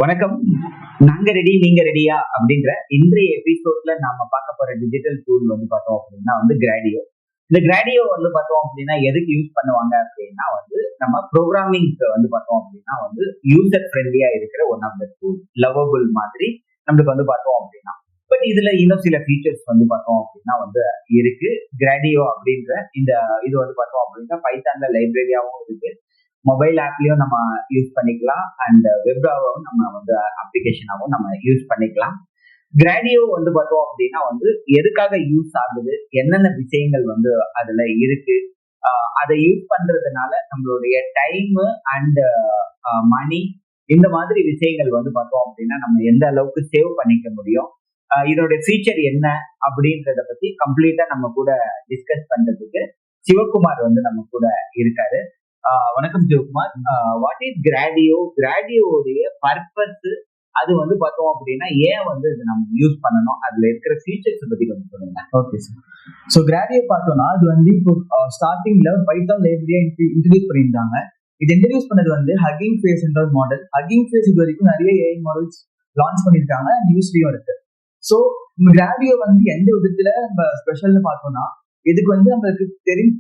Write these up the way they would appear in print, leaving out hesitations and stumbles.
வணக்கம். நாங்க ரெடி நீங்க ரெடியா அப்படின்ற இன்றைய எபிசோட்ல நாம பார்க்க போற டிஜிட்டல் டூல் வந்து பார்த்தோம் அப்படின்னா வந்து கிராடியோ. இந்த கிராடியோ வந்து பார்த்தோம் அப்படின்னா எதுக்கு யூஸ் பண்ணுவாங்க அப்படின்னா வந்து நம்ம ப்ரோக்ராமிங்க்கு வந்து பார்த்தோம் அப்படின்னா வந்து யூசர் ஃப்ரெண்ட்லியா இருக்கிற one of the tool, lovable மாதிரி நம்மளுக்கு வந்து பார்த்தோம் அப்படின்னா. பட் இதுல இன்னும் சில ஃபீச்சர்ஸ் வந்து பார்த்தோம் அப்படின்னா வந்து இருக்கு. கிராடியோ அப்படின்ற இந்த இது வந்து பார்த்தோம் அப்படின்னா பைத்தான்ல லைப்ரரியாவும் இருக்கு, மொபைல் ஆப்லயும் நம்ம யூஸ் பண்ணிக்கலாம், அண்ட் வெப்ராவும் நம்ம வந்து அப்ளிகேஷனாகவும் நம்ம யூஸ் பண்ணிக்கலாம். கிராடியோ வந்து பார்த்தோம் அப்படின்னா வந்து எதுக்காக யூஸ் ஆகுது, என்னென்ன விஷயங்கள் வந்து அதுல இருக்கு, அதை யூஸ் பண்றதுனால நம்மளுடைய டைம் அண்ட் மணி, இந்த மாதிரி விஷயங்கள் வந்து பார்த்தோம் அப்படின்னா நம்ம எந்த அளவுக்கு சேவ் பண்ணிக்க முடியும், இதோட ஃபீச்சர் என்ன அப்படின்றத பத்தி கம்ப்ளீட்டா நம்ம கூட டிஸ்கஸ் பண்றதுக்கு சிவகுமார் வந்து நம்ம கூட இருக்காரு. வணக்கம் சிவகுமார். வாட் இஸ் கிராடியோ, கிராடியோடைய பர்பஸ், அது வந்து பார்த்தோம் அப்படின்னா ஏன் வந்து இது நம்ம யூஸ் பண்ணணும், அதுல இருக்கிற ஃபீச்சர்ஸ் பத்தி கொஞ்சம் சொல்லுங்க. Okay sir. ஸோ கிராடியோ பார்த்தோம்னா அது வந்து இப்போ ஸ்டார்டிங்ல பைத்தான் லைப்ரரியா இன்ட்ரடியூஸ் பண்ணியிருந்தாங்க. இது இன்ட்ரடியூஸ் பண்ணது வந்து ஹக்கிங் ஃபேஸ் என்ற ஒரு மாடல். ஹக்கிங் ஃபேஸ் இது வரைக்கும் நிறைய ஏஐ மாடல்ஸ் லான்ச் பண்ணியிருக்காங்க, நியூஸ்லயும் இருக்கு. ஸோ கிராடியோ வந்து எந்த விதத்துல நம்ம ஸ்பெஷல்னு பார்த்தோம்னா இதுக்கு வந்து நம்மளுக்கு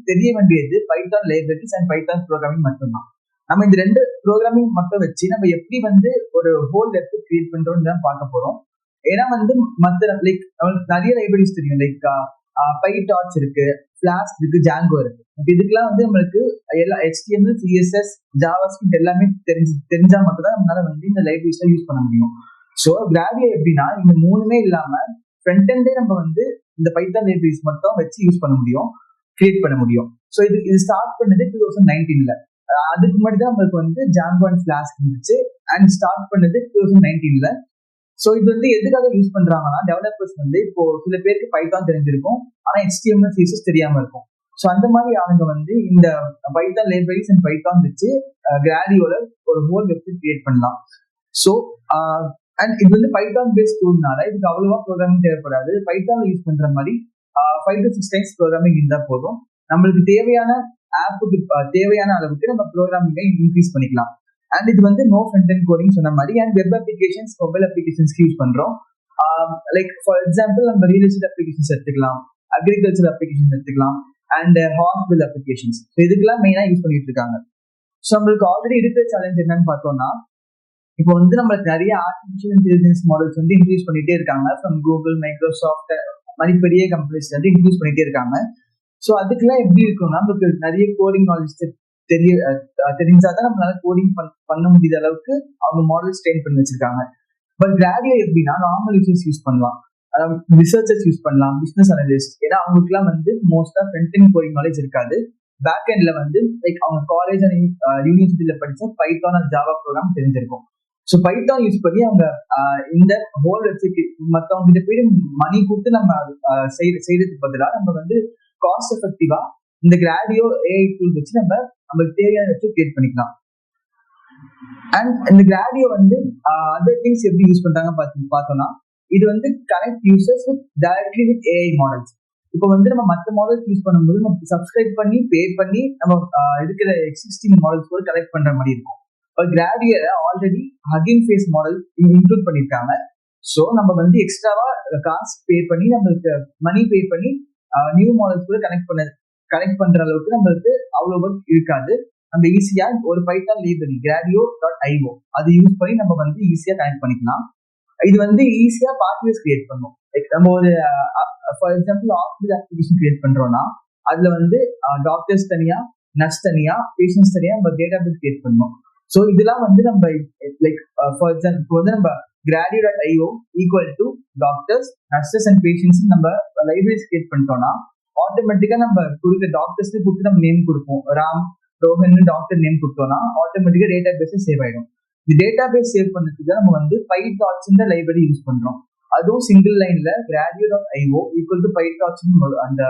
தெரிய வேண்டியது Python libraries and Python programming மட்டும்தான். நம்ம இந்த ரெண்டு ப்ரோக்ராமிங் மட்டும் வச்சு நம்ம எப்படி வந்து ஒரு ஹோல் வெப் கிரியேட் பண்றோம்னு தான் பார்க்க போறோம். ஏன்னா வந்து மற்ற லைக் நிறைய லைப்ரரிஸ் தெரியும், லைக் பைடார்ச் இருக்கு, ஃபிளாஸ்க் இருக்கு, ஜாங்கோ இருக்கு. இதுக்கெல்லாம் வந்து நம்மளுக்கு எல்லா HTML, CSS, JavaScript எல்லாமே தெரிஞ்சா மட்டும்தான் நம்மளால வந்து இந்த லைப்ரரிஸ்ல யூஸ் பண்ண முடியும். ஸோ கிராடியோ எப்படின்னா இந்த மூணுமே இல்லாம ஃப்ரண்ட் எண்டே நம்ம வந்து இந்த பைத்தான் லைப்ரரிஸ் மட்டும் வச்சு யூஸ் பண்ண முடியும், கிரியேட் பண்ண முடியும். ஸோ இது ஸ்டார்ட் பண்ணது 2019ல. அதுக்கு முன்னாடி தான் நம்மளுக்கு வந்து ஜாங்கோ அண்ட் ஃபிளாஸ்க் இருந்துச்சு, அண்ட் ஸ்டார்ட் பண்ணது 2019ல. ஸோ இது வந்து எதுக்காக யூஸ் பண்றாங்கன்னா டெவலப்பர்ஸ் வந்து இப்போ சில பேருக்கு பைத்தான் தெரிஞ்சிருக்கும், ஆனா HTML, CSS தெரியாம இருக்கும். ஸோ அந்த மாதிரி ஆளுங்க வந்து இந்த பைத்தான் லைப்ரரிஸ் அண்ட் பைத்தான் வச்சு கிராடியோல ஒரு ஹோல் வெப்சைட் கிரியேட் பண்ணலாம். ஸோ அண்ட் இது வந்து பைத்தான் பேஸ்ட் டூல்னால இதுக்கு அவ்வளவா ப்ரோக்ராமிங் தேவைப்படாது. பைத்தான் யூஸ் பண்ற மாதிரி 5 to 6 டைம்ஸ் ப்ரோக்ராமிங் இருந்தா போதும். நம்மளுக்கு தேவையான ஆப்புக்கு தேவையான அளவுக்கு நம்ம ப்ரோக்ராமிங்கை இன்க்ரீஸ் பண்ணிக்கலாம். அண்ட் இது வந்து நோ ஃப்ரண்ட் எண்ட் கோடிங் சொன்ன மாதிரி, அண்ட் வெப் அப்ளிகேஷன்ஸ், மொபைல் அப்ளிகேஷன்ஸ்க்கு யூஸ் பண்றோம். லைக் ஃபார் எக்ஸாம்பிள் நம்ம ரியல் எஸ்டேட் அப்ளிகேஷன்ஸ் எடுத்துக்கலாம், அக்ரிகல்ச்சர் அப்ளிகேஷன்ஸ் எடுத்துக்கலாம், அண்ட் ஹாஸ்பிட்டல் அப்ளிகேஷன்ஸ். இதுக்கெல்லாம் மெயினா யூஸ் பண்ணிட்டு இருக்காங்க. ஸோ நம்மளுக்கு ஆல்ரெடி இருக்கிற சேலஞ்ச் என்னன்னு பார்த்தோம்னா, இப்போ வந்து நம்மளுக்கு நிறைய ஆர்டிஃபிஷியல் இன்டெலிஜென்ஸ் மாடல்ஸ் வந்து இன்ட்ரடியூஸ் பண்ணிட்டே இருக்காங்க. ஃப்ரம் கூகுள், மைக்ரோசாஃப்ட் மாதிரி பெரிய கம்பெனிஸ்ல வந்து இன்ட்ரடியூஸ் பண்ணிட்டே இருக்காங்க. ஸோ அதுக்கெல்லாம் எப்படி இருக்கும்னா நம்மளுக்கு நிறைய கோடிங் நாலேஜ் தெரிஞ்சாதான் நம்மளால கோடிங் பண்ண முடியாத அளவுக்கு அவங்க மாடல்ஸ் ட்ரெயின் பண்ணி வச்சிருக்காங்க. பட் கிராடியோ எப்படின்னா நார்மல் யூசர்ஸ் யூஸ் பண்ணலாம், ரிசர்ச்சர்ஸ் யூஸ் பண்ணலாம், பிசினஸ் அனலிஸ்ட். ஏன்னா அவங்களுக்குலாம் வந்து மோஸ்டா ஃப்ரண்ட் எண்ட் கோடிங் நாலேஜ் இருக்காது. பேக் எண்ட்ல வந்து லைக் அவங்க காலேஜ் அண்ட் யூனிவர்சிட்டியில படிச்ச பைத்தான் அண்ட் ஜாவா ப்ரோக்ராம் தெரிஞ்சிருக்கும். ஸோ பைத்தான் யூஸ் பண்ணி அவங்க இந்த ஹோல் வெப்சைட் மற்றவங்க கிட்ட போய் மணி கொடுத்து நம்ம செய்யறதுக்கு பதிலாக நம்ம வந்து காஸ்ட் எஃபெக்டிவா இந்த கிராடியோ ஏஐ டூல் வச்சு நம்மளுக்கு தேவையான வெப்சைட் கிரியேட் பண்ணிக்கலாம். அண்ட் இந்த கிராடியோ வந்து அதர் திங்ஸ் எப்படி யூஸ் பண்றாங்க பார்த்தோம்னா, இது வந்து connect users directly with AI models. இப்போ வந்து நம்ம மற்ற மாடல்ஸ் யூஸ் பண்ணும்போது நம்ம சப்ஸ்கிரைப் பண்ணி பே பண்ணி நம்ம இருக்கிற எக்ஸிஸ்டிங் மாடல்ஸ் கூட கனெக்ட் பண்ற மாதிரி இருக்கும். கிராடியோல already Hugging Face model include பண்ணிருக்காங்க. ஸோ நம்ம வந்து எக்ஸ்ட்ராவா காசு பே பண்ணி நம்மளுக்கு மணி பே பண்ணி நியூ மாடல்ஸ் கூட கனெக்ட் பண்ற அளவுக்கு நம்மளுக்கு அவ்வளவு ஒர்க் இருக்காது. நம்ம ஈஸியா ஒரு பைத்தான் லைப்ரரி gradio.io அது யூஸ் பண்ணி நம்ம வந்து ஈஸியா கனெக்ட் பண்ணிக்கலாம். இது வந்து ஈஸியா பாத்வேஸ் கிரியேட் பண்ணும். லைக் நம்ம ஒரு for example hospital application create பண்றோம்னா அதுல வந்து டாக்டர்ஸ் தனியா, நர்ஸ் தனியா, பேஷண்ட்ஸ் தனியா நம்ம டேட்டாபேஸ் கிரியேட் பண்ணணும். ஸோ இதெல்லாம் வந்து நம்ம லைக் ஃபார் எக்ஸாம்பிள் இப்போ வந்து நம்ம gradio.io equal to doctors, nurses and patients நம்ம லைப்ரரிஸ் கிரியேட் பண்ணிட்டோம்னா ஆட்டோமேட்டிக்கா நம்ம கொடுக்குற டாக்டர்ஸ் கொடுத்து நம்ம நேம் கொடுப்போம், ராம், ரோஹன் டாக்டர் நேம் கொடுத்தோம்னா ஆட்டோமேட்டிக்கா டேட்டா பேஸ் சேவ் ஆயிடும். இந்த டேட்டா பேஸ் சேவ் பண்ணதுக்கு நம்ம வந்து பைடார்ச் இந்த லைப்ரரி யூஸ் பண்றோம். அதுவும் சிங்கிள் லைன்ல gradio.io ஈக்குவல் டு பைடார்ச் அந்த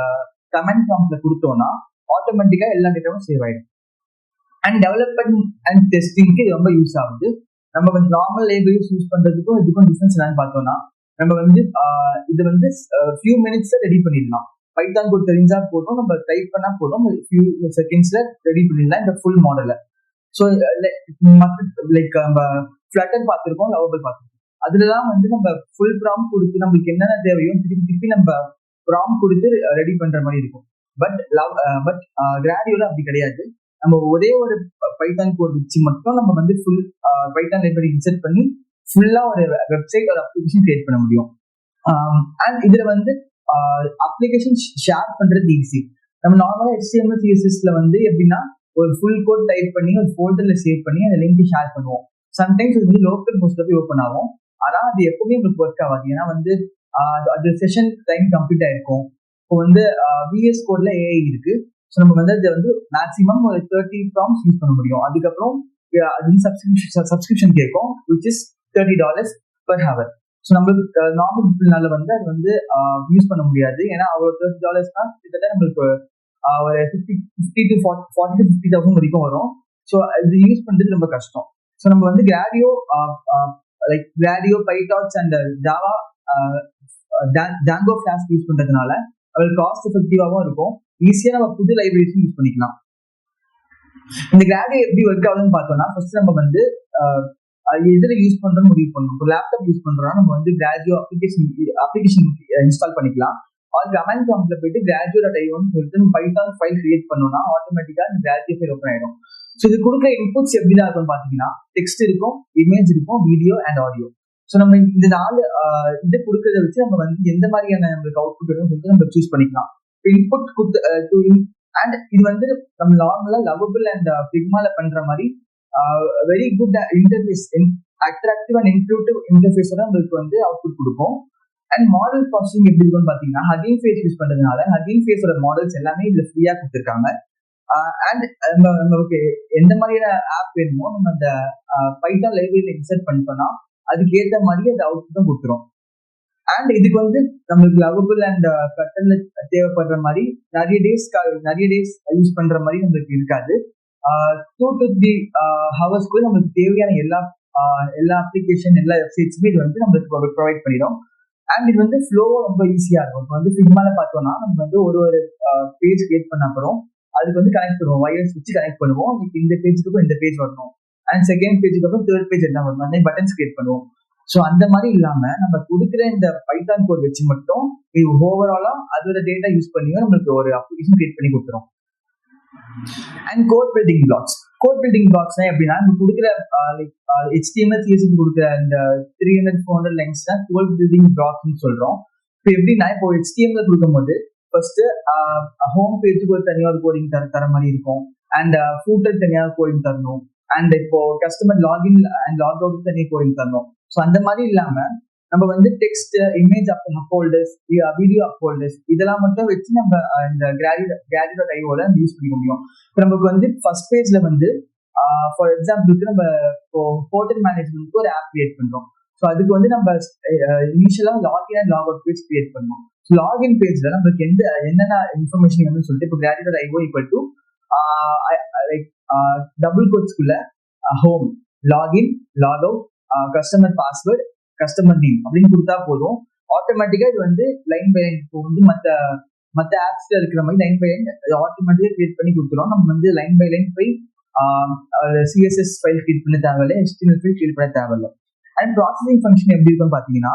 கமெண்ட் ப்ராம்ப்ட்ல கொடுத்தோம்னா ஆட்டோமேட்டிக்கா எல்லா டேட்டாவும் சேவ் ஆயிடும். அண்ட் டெவலப்மெண்ட் அண்ட் டெஸ்டிங்க்கு இது ரொம்ப யூஸ் ஆகுது. நம்ம வந்து நார்மல் லைப்ரரிஸ் யூஸ் பண்றதுக்கும் இதுக்கும் டிஃபரன்ஸ் என்னன்னு பார்த்தோம்னா, நம்ம வந்து இது வந்து ஃபியூ மினிட்ஸ்ல ரெடி பண்ணிடலாம். பைத்தான் கோட் தெரிஞ்சா போதும், நம்ம டைப் பண்ணா போதும், ஃபியூ செகண்ட்ஸ்ல ரெடி பண்ணிடலாம் இந்த ஃபுல் மாடலை. ஸோ லைக் நம்ம ஃபிளட்டர் பார்த்திருக்கோம், லவபிள் பார்த்திருக்கோம். அதுலதான் வந்து நம்ம ஃபுல் ப்ராம்ப்ட் கொடுத்து நம்மளுக்கு என்னென்ன தேவையோ திருப்பி நம்ம ப்ராம்ப்ட் கொடுத்து ரெடி பண்ற மாதிரி இருக்கும். பட் கிராடியோல அப்படி கிடையாது. நம்ம ஒரே ஒரு பைத்தான் கோட் வச்சு மட்டும் நம்ம வந்து ஃபுல் பைத்தான் லைப்ரரி இன்சர்ட் பண்ணி ஃபுல்லா ஒரு வெப்சைட் ஒரு அப்ளிகேஷன் கிரியேட் பண்ண முடியும். அண்ட் இதுல வந்து அப்ளிகேஷன் ஷேர் பண்றது ஈஸி. நம்ம நார்மலா HTML CSSல வந்து எப்படின்னா ஒரு ஃபுல் கோட் டைப் பண்ணி ஒரு ஃபோல்டர்ல சேவ் பண்ணி அந்த லிங்க் ஷேர் பண்ணுவோம். சம்டைம்ஸ் அது வந்து லோக்கல் ஹோஸ்ட்ல போய் ஓப்பன் ஆகும். ஆனா அது எப்பவுமே உங்களுக்கு ஒர்க் ஆகாது. ஏன்னா வந்து அது செஷன் டைம் கம்ப்ளீட் ஆயிருக்கும். இப்போ வந்து VS கோட்ல AI இருக்கு. ஸோ நம்ம வந்து அதை வந்து மேக்ஸிமம் ஒரு 30 ப்ராம்ப்ட்ஸ் யூஸ் பண்ண முடியும். அதுக்கப்புறம் அது வந்து சப்ஸ்கிரிப்ஷன் கேட்கும், which is $30 per hour. So நம்மளுக்கு நார்மல் பீப்புள்னால வந்து அது வந்து யூஸ் பண்ண முடியாது. ஏன்னா ஒரு $30 தான் கிட்டத்தட்ட நம்மளுக்கு ஒரு 50 to 40 to 50,000 வரைக்கும் வரும். ஸோ இது யூஸ் பண்றது ரொம்ப கஷ்டம். ஸோ நம்ம வந்து கிராடியோ பைடாக்ஸ் and Java Django Flask use பண்றதுனால அது காஸ்ட் எஃபெக்டிவாகவும் இருக்கும். ஈஸியா நம்ம புது லைப்ரரிஸும் யூஸ் பண்ணிக்கலாம். இந்த கிராடியோ எப்படி ஒர்க் ஆகுதுன்னு பார்த்தோம்னா, ஃபர்ஸ்ட் நம்ம வந்து எதுல யூஸ் பண்றோம்னு முடிவு பண்ணணும். இப்போ லேப்டாப் யூஸ் பண்றோம்னா நம்ம வந்து கிராடியோ அப்ளிகேஷன் இன்ஸ்டால் பண்ணிக்கலாம். அது கமெண்ட் ப்ராம்ப்ட்ல போயிட்டு கிராடியோ.ioன்னு சொல்லிட்டு பைத்தான் ஃபைல் கிரியேட் பண்ணோம்னா ஆட்டோமேட்டிக்கா இந்த கிராடியோ ஃபைல் ஓப்பன் ஆயிடும். ஸோ இது கொடுக்குற இன்புட்ஸ் எப்படிதான் இருக்கும்னு பாத்தீங்கன்னா, டெக்ஸ்ட் இருக்கும், இமேஜ் இருக்கும், வீடியோ அண்ட் ஆடியோ. ஸோ நம்ம இந்த 4 இது கொடுக்கறத வச்சு நம்ம வந்து எந்த மாதிரியான நம்மளுக்கு அவுட்புட் வேணும்னு சொல்லிட்டு நம்ம சூஸ் பண்ணிக்கலாம். இன்புட் கொடுத்து அண்ட் இது வந்து நம்ம நார்மலா லவபிள் அண்ட் பிக்மால பண்ற மாதிரி very good interface, attractive and inclusive இன்டர்ஃபேஸோட நம்மளுக்கு வந்து அவுட்புட் கொடுக்கும். அண்ட் மாடல் ப்ராசஸிங் எப்படி இருக்கும்னு பாத்தீங்கன்னா, ஹக்கிங் ஃபேஸ் யூஸ் பண்றதுனால ஹக்கிங் ஃபேஸோட மாடல்ஸ் எல்லாமே இதுல ஃப்ரீயா கொடுத்துருக்காங்க. அண்ட் நமக்கு எந்த மாதிரியான ஆப் வேணுமோ நம்ம அந்த பைத்தான் லைப்ரரியில இன்சர்ட் பண்ணிட்டோம்னா அதுக்கு ஏற்ற மாதிரி அந்த அவுட்புட்டும் கொடுத்துரும். அண்ட் இதுக்கு வந்து நம்மளுக்கு லவபிள் அண்ட் கட்டன்ல தேவைப்படுற மாதிரி நிறைய டேஸ் யூஸ் பண்ற மாதிரி நம்மளுக்கு இருக்காது. 2 to 3 ஹவர்ஸ்க்குள்ள நம்மளுக்கு தேவையான எல்லா அப்ளிகேஷன் எல்லா வெப்சைட்ஸுமே இது வந்து நம்மளுக்கு ப்ரொவைட் பண்ணிடும். அண்ட் இது வந்து ஃப்ளோவா ரொம்ப ஈஸியா இருக்கும். இப்போ வந்து ஃபிக்மால பார்த்தோம்னா நம்ம வந்து ஒரு பேஜ் கிரியேட் பண்ண அப்புறம் அதுக்கு வந்து கனெக்ட் பண்ணுவோம், வயர்ஸ் வச்சு கனெக்ட் பண்ணுவோம். இந்த பேஜுக்கு இந்த பேஜ் வரணும், அண்ட் செகண்ட் பேஜுக்கு அப்புறம் தேர்ட் பேஜ் என்ன வரணும், அந்த பட்டன்ஸ் கிரியேட் பண்ணுவோம். ஸோ அந்த மாதிரி இல்லாம நம்ம கொடுக்குற இந்த பைத்தான் கோட் வச்சு மட்டும் இது ஓவராலா அதோட டேட்டா யூஸ் பண்ணியும் நம்மளுக்கு ஒரு அப்ளிகேஷன் கிரியேட் பண்ணி கொடுத்துரும். அண்ட் கோட் பில்டிங் பிளாக்ஸ்னா எப்படின்னா நம்ம கொடுக்குற HTML CSS கொடுக்குற அந்த 300-400 லைன்ஸ் தான் கோட் பில்டிங் பிளாக்ஸ்னு சொல்றோம். இப்போ எப்படின்னா இப்போ HTML கொடுக்கும்போது ஃபர்ஸ்ட் ஹோம் பேஜுக்கு ஒரு தனியாக ஒரு கோடிங் தர மாதிரி இருக்கும். அண்ட் ஃபூட்டர் தனியாக கோடிங் தரணும். அண்ட் இப்போ customer login and log out தனியாக கோடிங் தரணும். ஸோ அந்த மாதிரி இல்லாம நம்ம வந்து text, image upholders, video upholders இதெல்லாம் மட்டும் வச்சு நம்ம இந்த கிராடியோ.ioல யூஸ் பண்ணிக்க முடியும். இப்போ நமக்கு வந்து ஃபர்ஸ்ட் பேஜ்ல வந்து ஃபார் எக்ஸாம்பிளுக்கு நம்ம இப்போ ஹோட்டல் மேனேஜ்மெண்ட்க்கு ஒரு ஆப் கிரியேட் பண்றோம். ஸோ அதுக்கு வந்து நம்ம இனிஷியலா login and log out page create பண்ணோம். லாகின் பேஜ்ல நம்மளுக்கு என்னென்ன இன்ஃபர்மேஷன் வேணும்னு சொல்லிட்டு இப்போ கிராடியோ.io ஈக்குவல் டு டபுள் கோட்ஸ்குள்ள home, login, log out, customer password, customer name அப்படின்னு கொடுத்தா போதும். ஆட்டோமேட்டிக்கா இது வந்து லைன் பை லைன் இப்போ வந்து மற்ற ஆப்ஸ்ல இருக்கிற மாதிரி லைன் பை லைன் ஆட்டோமேட்டிக்கா கிரியேட் பண்ணி கொடுத்துரும். நம்ம வந்து லைன் பை லைன் போய் CSS ஃபைல் கிரியேட் பண்ண தேவையில்லை, HTML ஃபைல் கிரியேட் பண்ண தேவையில்லை. அண்ட் ப்ராசஸிங் ஃபங்க்ஷன் எப்படி இருக்குன்னு பாத்தீங்கன்னா,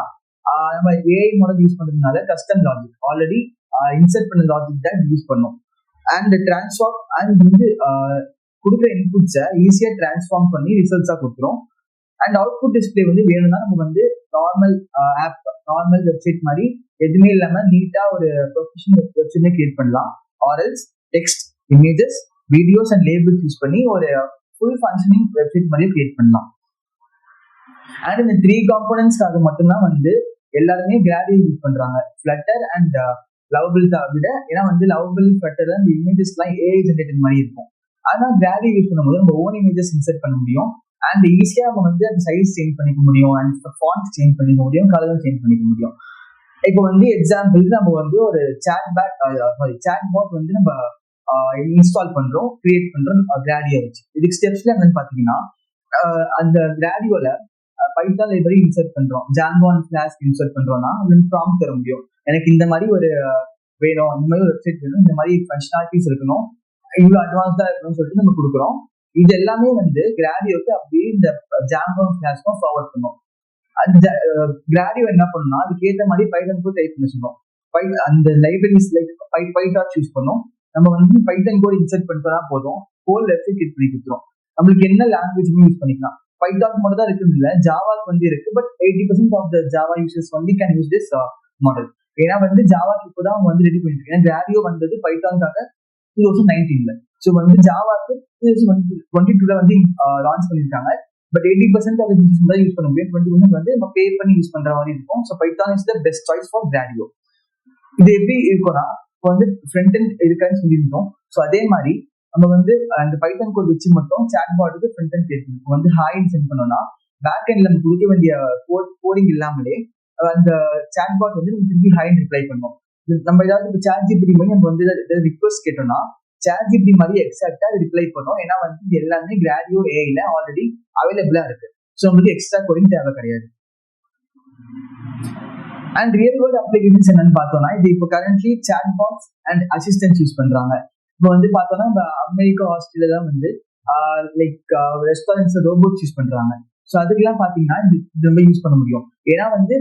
நம்ம AI மாடல் யூஸ் பண்றதுனால கஸ்டம் லாஜிக் ஆல்ரெடி இன்சர்ட் பண்ண லாஜிக் தான் யூஸ் பண்ணும். அண்ட் டிரான்ஸ்ஃபார்ம் அண்ட் வந்து கொடுக்குற இன்புட்ஸை ஈஸியா டிரான்ஸ்ஃபார்ம் பண்ணி ரிசல்ட்ஸா கொடுத்துரும். அண்ட் அவுட்புட் டிஸ்பிளே வந்து வேணும்னா நம்ம வந்து நார்மல் வெப்சைட் மாதிரி எதுவுமே இல்லாம நீட்டா ஒரு ப்ரொஃபஷனல் வெப்சைட் கிரியேட் பண்ணலாம். ஆர்எல்ஸ் text, images, videos and labels use பண்ணி ஒரு ஃபுல் ஃபங்க்ஷனிங் வெப்சைட் மாதிரி கிரியேட் பண்ணலாம். அண்ட் இந்த 3 காம்போனன்ட்ஸ்க்காக மட்டும்தான் வந்து எல்லாருமே கிராடியோ யூஸ் பண்றாங்க, ஃபிளட்டர் அண்ட் லவபிள் விட. ஏன்னா வந்து லவபிள், ஃபிளட்டர் அந்த இமேஜஸ்லாம் AI ஜெனரேட்டட் மாதிரி இருக்கும். ஆனா கிராடியோ யூஸ் பண்ணும்போது நம்ம ஓன் இமேஜஸ் இன்சர்ட் பண்ண முடியும். அண்ட் ஈஸியா நம்ம வந்து அந்த சைஸ் சேஞ்ச் பண்ணிக்க முடியும், அண்ட் ஃபாண்ட் சேஞ்ச் பண்ணிக்க முடியும், கலரும் சேஞ்ச் பண்ணிக்க முடியும். இப்போ வந்து எக்ஸாம்பிள் நம்ம வந்து ஒரு சாட் பாட் வந்து நம்ம இன்ஸ்டால் பண்றோம், கிரியேட் பண்றோம் கிராடியோ வச்சு. இதுக்கு ஸ்டெப்ஸ்ல என்னன்னு பாத்தீங்கன்னா, அந்த கிராடியோல பைத்தான் லைப்ரரி இன்சர்ட் பண்றோம், ஜாங்கோ அண்ட் ஃபிளாஸ்க் இன்சர்ட் பண்றோம்னா அதுக்கு ப்ராம்ப்ட் தர முடியும். எனக்கு இந்த மாதிரி ஒரு வேணும், இந்த மாதிரி ஒரு வெப்சைட் வேணும், இந்த மாதிரி ஃபங்க்ஷனாலிட்டிஸ் இருக்கணும், இவ்வளவு அட்வான்ஸ்டா இருக்கணும்னு சொல்லிட்டு நம்ம கொடுக்குறோம். இது எல்லாமே வந்து கிராடியோக்கு அப்படியே இந்த ஜாம்போ கிளாஸ்க்கும் ஃபார்வர்ட் பண்ணும். அந்த கிராடியோ என்ன பண்ணும்னா அதுக்கு ஏற்ற மாதிரி பைத்தன் கோட் டைப் பண்ண சொல்லும். அந்த லைப்ரரிஸ் லைக் பைடார்ச் யூஸ் பண்ணும். நம்ம வந்து பைத்தன் கோட் இன்சர்ட் பண்ணிட்டோம்னா போதும், ஹோல் வெப்சைட் கிரியேட் பண்ணி கொடுத்துரும். நம்மளுக்கு என்ன லாங்குவேஜ்மே யூஸ் பண்ணிக்கலாம். பைத்தான் மட்டும் தான் இருக்குது இல்லை, ஜாவாக்கு வந்து இருக்கு. But 80% of the Java users வந்து கேன் யூஸ் திஸ் மாடல். ஏன்னா வந்து ஜாவாக்கு இப்போதான் அவங்க வந்து ரெடி பண்ணிட்டு இருக்காங்க. கிராடியோ வந்தது பைத்தானுக்காக 2019. ஸோ வந்து ஜாவாக்கு 2022 வந்து லான்ச் பண்ணியிருக்காங்க. பட் 80% ஆஃப் யூசர்ஸ் தான் யூஸ் பண்ண முடியும். 20% வந்து நம்ம பே பண்ணி யூஸ் பண்ற மாதிரி இருக்கும். So Python is the best choice for Gradio. இது எப்படி இருக்கும்னா இப்போ வந்து ஃப்ரண்ட் எண்ட் இருக்கான்னு சொல்லியிருந்தோம். ஸோ அதே மாதிரி நம்ம வந்து அந்த பைத்தன் கோட் வச்சு மட்டும் சாட் பாட்டுக்கு ஃப்ரண்ட் எண்ட் கேட்கணும். இப்போ வந்து ஹாய்னு சென்ட் பண்ணோம்னா பேக் எண்ட்ல நம்ம கொடுக்க வேண்டிய கோடிங் இல்லாமலே அந்த சாட் பாட் வந்து நம்ம திருப்பி ஹாய்னு ரிப்ளை பண்ணோம். நம்ம ஏதாவது இப்போ சாட் ஜிபிடி மாதிரி நம்ம வந்து ரிக்வஸ்ட் கேட்டோம்னா சாட் ஜிபிடி மாதிரி எக்ஸாக்டா ரிப்ளை பண்ணோம். ஏன்னா வந்து இது எல்லாமே கிராடியோ ஏஐல ஆல்ரெடி அவைலபிளா இருக்கு. ஸோ நம்மளுக்கு எக்ஸ்ட்ரா கோடிங் தேவை கிடையாது. அண்ட் ரியல் வேர்ல்ட் அப்ளிகேஷன்ஸ் என்னன்னு பார்த்தோம்னா இது இப்போ currently chat box and assistance use பண்றாங்க. இப்போ வந்து பார்த்தோம்னா நம்ம அமெரிக்கா, ஆஸ்திரேலியா வந்து லைக் ரெஸ்டாரண்ட்ஸ் ரோபோட்ஸ் யூஸ் பண்றாங்க. ஸோ அதுக்கெல்லாம் பார்த்தீங்கன்னா இது ரொம்ப யூஸ் பண்ண முடியும். ஏன்னா வந்து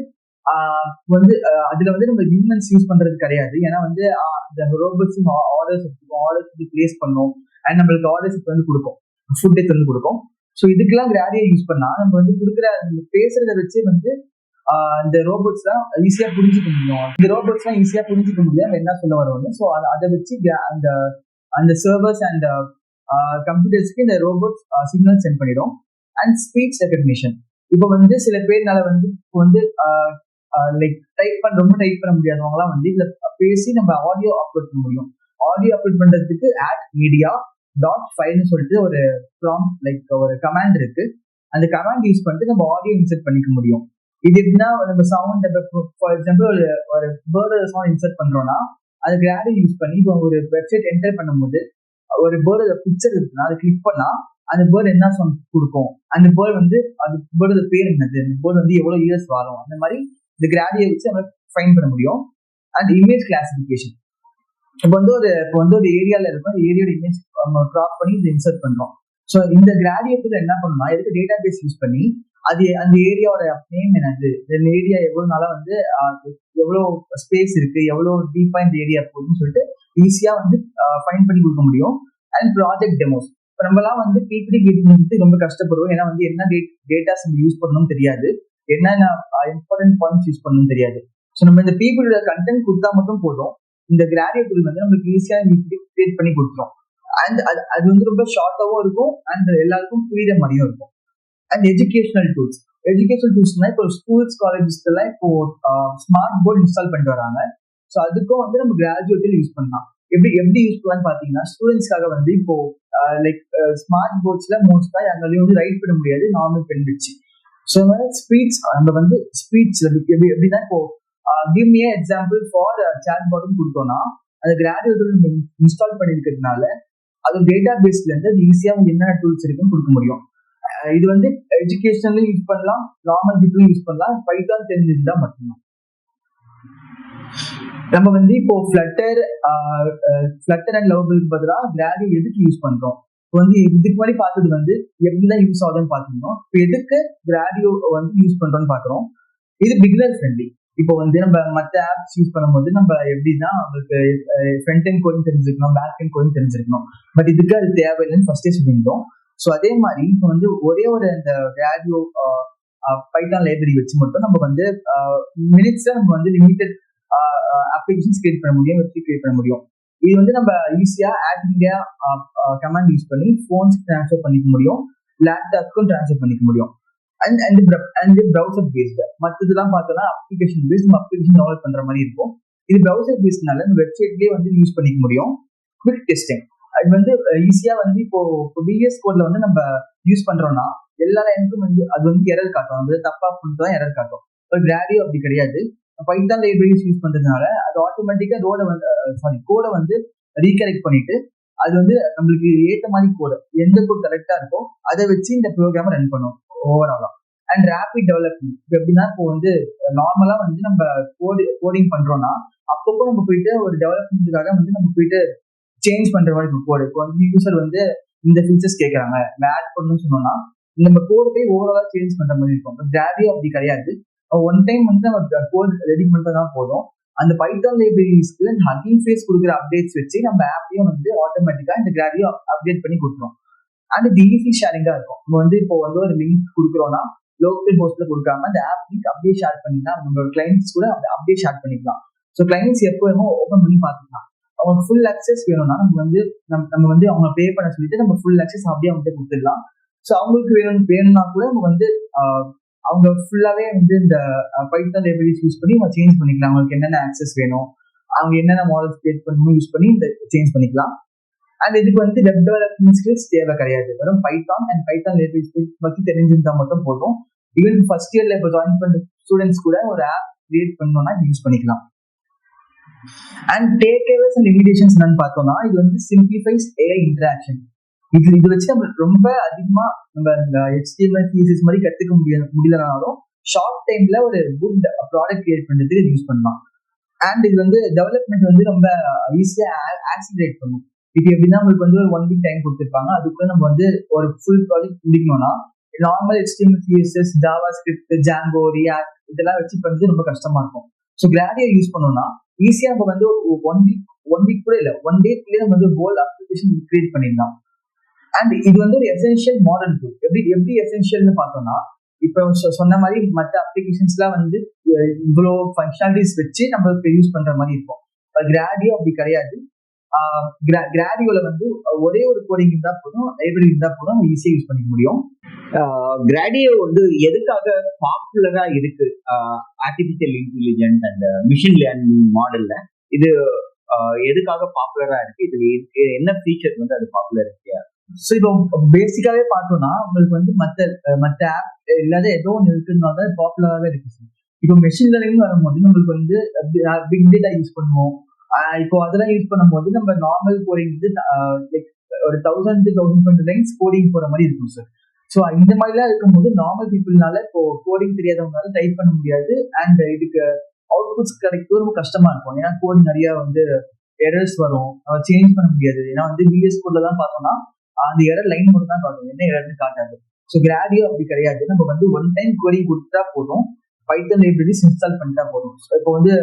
அதுல வந்து நம்ம ஹியூமன்ஸ் யூஸ் பண்றது கிடையாது. ஏன்னா வந்து இந்த ரோபோட்ஸ் ஆர்டர்ஸ் வந்து பிளேஸ் பண்ணும் அண்ட் நம்மளுக்கு ஆர்டர்ஸ் வந்து கொடுக்கும், ஃபுட் வந்து கொடுக்கும். ஸோ இதுக்கெல்லாம் கிராடியோ யூஸ் பண்ணா நம்ம வந்து கொடுக்குற பேசுறத வச்சு வந்து இந்த ரோபோட்ஸ் தான் ஈஸியா புரிஞ்சுக்க முடியும். இந்த ரோபோட்ஸ் எல்லாம் ஈஸியா புரிஞ்சுக்க முடியும் என்ன சொல்ல வருவாங்க. ஸோ அதை வச்சு அந்த சர்வர்ஸ் அண்ட் கம்ப்யூட்டர்ஸ்க்கு இந்த ரோபோட்ஸ் சிக்னல் சென்ட் பண்ணிடும். அண்ட் ஸ்பீச் ரெகக்னிஷன் இப்போ வந்து சில பேர்னால வந்து இப்போ வந்து லைக் ரொம்ப டைப் பண்ண முடியாதவங்களாம் வந்து இதுல பேசி நம்ம ஆடியோ அப்லோட் பண்ண முடியும். ஆடியோ அப்லோட் பண்றதுக்கு @media.file சொல்லிட்டு ஒரு ப்ராம்ப்ட் லைக் ஒரு கமாண்ட் இருக்கு. அந்த கமாண்ட் யூஸ் பண்ணிட்டு நம்ம ஆடியோ இன்சர்ட் பண்ணிக்க முடியும். இது எப்படின்னா நம்ம சவுண்ட் ஃபார் எக்ஸாம்பிள் ஒரு பேர்டு சவுண்ட் இன்சர்ட் பண்றோம்னா அது கிராடியோ யூஸ் பண்ணி இப்போ ஒரு வெப்சைட் என்டர் பண்ணும்போது ஒரு பேர்டு பிக்சர் இருக்குன்னா அதை கிளிக் பண்ணா அந்த பேர்டு என்ன சவுண்ட் கொடுக்கும், அந்த பேர்டு வந்து அந்த பேர்டோட பேர் என்னது, அந்த பேர்டு வந்து எவ்வளவு இயர்ஸ் வாழும், அந்த மாதிரி இந்த கிராடியோ வச்சு நம்ம ஃபைன் பண்ண முடியும். அண்ட் இமேஜ் கிளாசிபிகேஷன் இப்போ வந்து ஒரு ஏரியால இருக்கும், ஏரியோட இமேஜ் நம்ம கிராப் பண்ணி இதை இன்சர்ட் பண்றோம். ஸோ இந்த கிராடியேட்டுல என்ன பண்ணணும்னா இதுக்கு டேட்டா பேஸ் யூஸ் பண்ணி அது அந்த ஏரியாவோட நேம் என்னது, இந்த ஏரியா எவ்வளவு நாளா வந்து எவ்வளவு ஸ்பேஸ் இருக்கு, எவ்வளவு டீப்பா இந்த ஏரியா போகுதுன்னு சொல்லிட்டு ஈஸியா வந்து ஃபைன் பண்ணி கொடுக்க முடியும். அண்ட் ப்ராஜெக்ட் டெமோஸ் இப்போ நம்மலாம் வந்து பிபிடி கிரியேட் ரொம்ப கஷ்டப்படுவோம். ஏன்னா வந்து என்ன டேட்டாஸ் யூஸ் பண்ணணும்னு தெரியாது, என்னென்ன இம்பார்ட்டன்ட் பாயிண்ட்ஸ் யூஸ் பண்ணணும்னு தெரியாது. ஸோ நம்ம இந்த பிபிடியோட கண்டென்ட் கொடுத்தா மட்டும் போதும், இந்த கிராடியோ டூல் வந்து நம்மளுக்கு ஈஸியா கிரியேட் பண்ணி கொடுத்துரும். அண்ட் அது வந்து ரொம்ப ஷார்ட்டாகவும் இருக்கும் அண்ட் எல்லாருக்கும் புரியுற மாதிரியும் இருக்கும். அண்ட் எஜுகேஷனல் டூல்ஸ்னா இப்போ ஸ்கூல்ஸ் காலேஜஸ்ல எல்லாம் இப்போ ஸ்மார்ட் போர்டு இன்ஸ்டால் பண்ணிட்டு வராங்க. ஸோ அதுக்கும் வந்து நம்ம கிராஜுவேட்டில் யூஸ் பண்ணலாம். எப்படி யூஸ் பண்ணலாம்னு பாத்தீங்கன்னா ஸ்டூடெண்ட்ஸ்க்காக வந்து இப்போ லைக் ஸ்மார்ட் போர்ட்ஸ்ல மோஸ்டா யாராலையும் வந்து ரைட் பண்ண முடியாது நார்மல் பென் வச்சு. ஸோ ஸ்பீச் நம்ம வந்து ஸ்பீச் எப்படின்னா இப்போ give me example for chat பாட்னு கொடுத்தோம்னா அந்த கிராஜுவேட்டில் நம்ம இன்ஸ்டால் பண்ணிருக்கிறதுனால அது டேட்டா பேஸ்ல இருந்து அது ஈஸியா என்னென்ன டூல்ஸ் இருக்குன்னு கொடுக்க முடியும். இது வந்து எஜுகேஷன்லயும் யூஸ் பண்ணலாம், நார்மல் பீப்புளும் யூஸ் பண்ணலாம், பைத்தான் தெரிஞ்சிருந்தா மட்டும்தான். நம்ம வந்து இப்போ ஃபிளட்டர் அண்ட் லவபிளுக்கு பதிலாக கிராடியோ எதுக்கு யூஸ் பண்றோம், இப்போ வந்து இதுக்கு முன்னாடி பார்த்தது வந்து எப்படிதான் யூஸ் ஆகுதுன்னு பார்த்துருந்தோம். இப்போ எதுக்கு கிராடியோ வந்து யூஸ் பண்றோம்னு பாக்குறோம். இது பிகினர் ஃப்ரெண்ட்லி. இப்போ வந்து நம்ம மற்ற ஆப்ஸ் யூஸ் பண்ணும்போது நம்ம எப்படின்னா உங்களுக்கு ஃப்ரண்ட் எண்ட் கோடிங் தெரிஞ்சிருக்கணும், பேக் எண்ட் கோடிங் தெரிஞ்சிருக்கணும். பட் இதுக்கு அது தேவையில்லைன்னு ஃபர்ஸ்டே சொல்லியிருந்தோம். ஸோ அதே மாதிரி இப்போ வந்து ஒரே ஒரு இந்த கிராடியோ பைத்தான் லைப்ரரி வச்சு மட்டும் நம்ம வந்து மினிட்ஸ்ல நம்ம வந்து லிமிடெட் அப்ளிகேஷன்ஸ் கிரியேட் பண்ண முடியும், வெப்சைட் கிரியேட் பண்ண முடியும். இது வந்து நம்ம ஈஸியா @media கமாண்ட் யூஸ் பண்ணி ஃபோன்ஸ்க்கு ட்ரான்ஸ்ஃபர் பண்ணிக்க முடியும், லேப்டாப்க்கும் ட்ரான்ஸ்ஃபர் பண்ணிக்க முடியும். அண்ட் ப்ரௌசர் பேஸ்டு மற்றதுலாம் பார்த்தோம்னா அப்ளிகேஷன் பேஸ்ட் நம்ம அப்ளிகேஷன் டவுன்லோட் பண்ற மாதிரி இருக்கும். இது ப்ரௌசர் பேஸ்ட்னால இந்த வெப்சைட்லேயே வந்து யூஸ் பண்ணிக்க முடியும். குவிக் டெஸ்டிங் அது வந்து ஈஸியா வந்து இப்போ VS கோட்ல வந்து நம்ம யூஸ் பண்றோம்னா எல்லா லைனுக்கும் வந்து அது வந்து எரர் காட்டும், அது தப்பா பண்ணிட்டு எரர் காட்டும். இப்போ கிராடியோ அப்படி கிடையாது. பைத்தான் லைப்ரரிஸ் யூஸ் பண்றதுனால அது ஆட்டோமேட்டிக்கா கோடை வந்து ரீகரெக்ட் பண்ணிட்டு அது வந்து நம்மளுக்கு ஏற்ற மாதிரி கோடு எந்த கோட் கரெக்டா இருக்கோ அதை வச்சு இந்த ப்ரோக்ராமை ரன் பண்ணும் ஓவராலா. அண்ட் ரேபிட் டெவலப்மெண்ட் இப்போ எப்படின்னா இப்போ வந்து நார்மலா வந்து நம்ம கோடிங் பண்றோம்னா அப்பப்போ நம்ம போயிட்டு ஒரு டெவலப்மெண்ட்டுக்காக வந்து நம்ம போயிட்டு சேஞ்ச் பண்ற மாதிரி இருக்கும் கோடு. இப்போ வந்து யூசர் வந்து இந்த ஃபீச்சர்ஸ் கேட்கறாங்க ஆட் பண்ணணும்னு சொன்னோம்னா நம்ம கோட் போய் ஓவராலா சேஞ்ச் பண்ற மாதிரி இருக்கும். கிராடியோ அப்படி கிடையாது. ஒன் டைம் வந்து நம்ம கோட் ரெடி பண்ணிட்டா போதும். அந்த பைத்தான் லைப்ரரிஸ்க்கு ஹக்கிங் ஃபேஸ் கொடுக்குற அப்டேட்ஸ் வச்சு நம்ம ஆப்பையும் வந்து ஆட்டோமேட்டிக்கா இந்த கிராடியோ அப்டேட் பண்ணி கொடுத்துரும். அண்ட் இது ஈஸி ஷேரிங்கா இருக்கும். நம்ம வந்து இப்போ வந்து ஒரு லிங்க் கொடுக்குறோம்னா லோக்கல் ஹோஸ்ட்ல கொடுக்காம அந்த ஆப் லிங்க் அப்படியே ஷேர் பண்ணிக்கலாம். நம்மளோட கிளைண்ட்ஸ் கூட அப்படியே ஷேர் பண்ணிக்கலாம். ஸோ கிளைண்ட்ஸ் எப்போ வேணுமோ ஓப்பன் பண்ணி பார்த்துக்கலாம். அவங்க ஃபுல் அக்சஸ் வேணும்னா நம்ம வந்து அவங்க பே பண்ண சொல்லிட்டு நம்ம ஃபுல் அக்சஸ் அப்படியே அவங்க கொடுத்துடலாம். ஸோ அவங்களுக்கு வேணும்னா கூட நம்ம வந்து அவங்க ஃபுல்லாவே வந்து இந்த பைத்தான் லைப்ரரிஸ் யூஸ் பண்ணி அவங்க சேஞ்ச் பண்ணிக்கலாம். அவங்களுக்கு என்னென்ன ஆக்சஸ் வேணும், அவங்க என்னென்ன மாடல்ஸ் கிரியேட் பண்ணணும் யூஸ் பண்ணி இந்த சேஞ்ச் பண்ணிக்கலாம். அண்ட் இதுக்கு வந்து வெப் டெவலப்மெண்ட் ஸ்கில்ஸ் தேவை கிடையாது. வெறும் பைத்தான் அண்ட் பைத்தான் லைப்ரரிஸ் பத்தி தெரிஞ்சிருந்தா மட்டும் போதும். ஈவன் ஃபர்ஸ்ட் இயர்ல இப்போ ஜாயின் பண்ண ஸ்டூடெண்ட்ஸ் கூட ஒரு ஆப் கிரியேட் பண்ணணும்னா யூஸ் பண்ணிக்கலாம். அண்ட் டேக் அவேஸ் அண்ட் லிமிடேஷன்ஸ் என்னன்னு பார்த்தோம்னா இது வந்து சிம்பிளிஃபைஸ் ஏஐ இன்டராக்ஷன். இது வச்சு நம்ம ரொம்ப அதிகமா நம்ம இந்த HTML CSS மாதிரி கத்துக்க முடியலனாலும் ஷார்ட் டைம்ல ஒரு குட் ப்ராடக்ட் கிரியேட் பண்றதுக்கு யூஸ் பண்ணலாம். அண்ட் இது வந்து டெவலப்மெண்ட் வந்து ரொம்ப ஈஸியா ஆக்சிலரேட் பண்ணும். இது எப்படின்னா உங்களுக்கு வந்து ஒரு 1 week டைம் கொடுத்துருப்பாங்க. அதுக்குள்ள நம்ம வந்து ஒரு ஃபுல் ப்ராஜெக்ட் முடிக்கணும்னா normal HTML CSS JavaScript Django React இதெல்லாம் வச்சு பண்றது ரொம்ப கஷ்டமா இருக்கும். ஸோ கிராடியோ யூஸ் பண்ணோம்னா ஈஸியா நம்ம வந்து ஒன் வீக் கூட இல்லை 1 day நம்ம வந்து ஹோல் அப்ளிகேஷன் கிரியேட் பண்ணிடலாம். அண்ட் இது வந்து ஒரு எசென்ஷியல் மாடல் டூல். எப்படி எசென்ஷியல்னு பார்த்தோம்னா இப்போ சொன்ன மாதிரி மற்ற அப்ளிகேஷன்ஸ்லாம் வந்து இவ்வளோ ஃபங்க்ஷனாலிட்டிஸ் வச்சு நம்ம இப்போ யூஸ் பண்ற மாதிரி இருக்கும். கிராடியோ அப்படி கிடையாது. கிராடியோல வந்து ஒரே ஒரு கோடிங் இருந்தா போதும், லைப்ரரி இருந்தா போதும், ஈஸியா யூஸ் பண்ணிக்க முடியும். கிராடியோ வந்து எதுக்காக பாப்புலரா இருக்கு? Artificial intelligence and machine learning மாடல்ல இது எதுக்காக பாப்புலரா இருக்கு? இது என்ன ஃபீச்சர் வந்து அது பாப்புலர் இருக்கு? ஸோ இப்போ பேசிக்காவே பார்த்தோம்னா உங்களுக்கு வந்து மற்ற ஆப் இல்லாத ஏதோ ஒன்று இருக்குனால தான் பாப்புலராகவே இருக்கு சார். இப்போ மெஷின் லேர்னிங் வரும்போது நம்மளுக்கு வந்து பிக் டேட்டா யூஸ் பண்ணுவோம். இப்போ அதெல்லாம் யூஸ் பண்ணும்போது நம்ம நார்மல் கோடிங் வந்து லைக் ஒரு 1000 to 1200 லைன்ஸ் கோடிங் போற மாதிரி இருக்கும் சார். ஸோ இந்த மாதிரிலாம் இருக்கும்போது நார்மல் பீப்புள்னால இப்போ கோடிங் தெரியாதவங்களால டைப் பண்ண முடியாது. அண்ட் இதுக்கு அவுட்புட்ஸ் கிடைக்கிறது ரொம்ப கஷ்டமா இருக்கும். ஏன்னா கோட் நிறைய வந்து எரர்ஸ் வரும், சேஞ்ச் பண்ண முடியாது. ஏன்னா வந்து VS கோட்ல தான் பார்த்தோம்னா அந்த எரர் லைன் மட்டும் தான் காட்டும், என்ன எரர்னு காட்டாது. ஸோ கிராடியோ அப்படி கிடையாது. நம்ம வந்து ஒன் டைம் கோடிங் கொடுத்தா போதும், பைத்தான் லைப்ரரிஸ் இன்ஸ்டால் பண்ணிட்டா போதும். இப்போ வந்து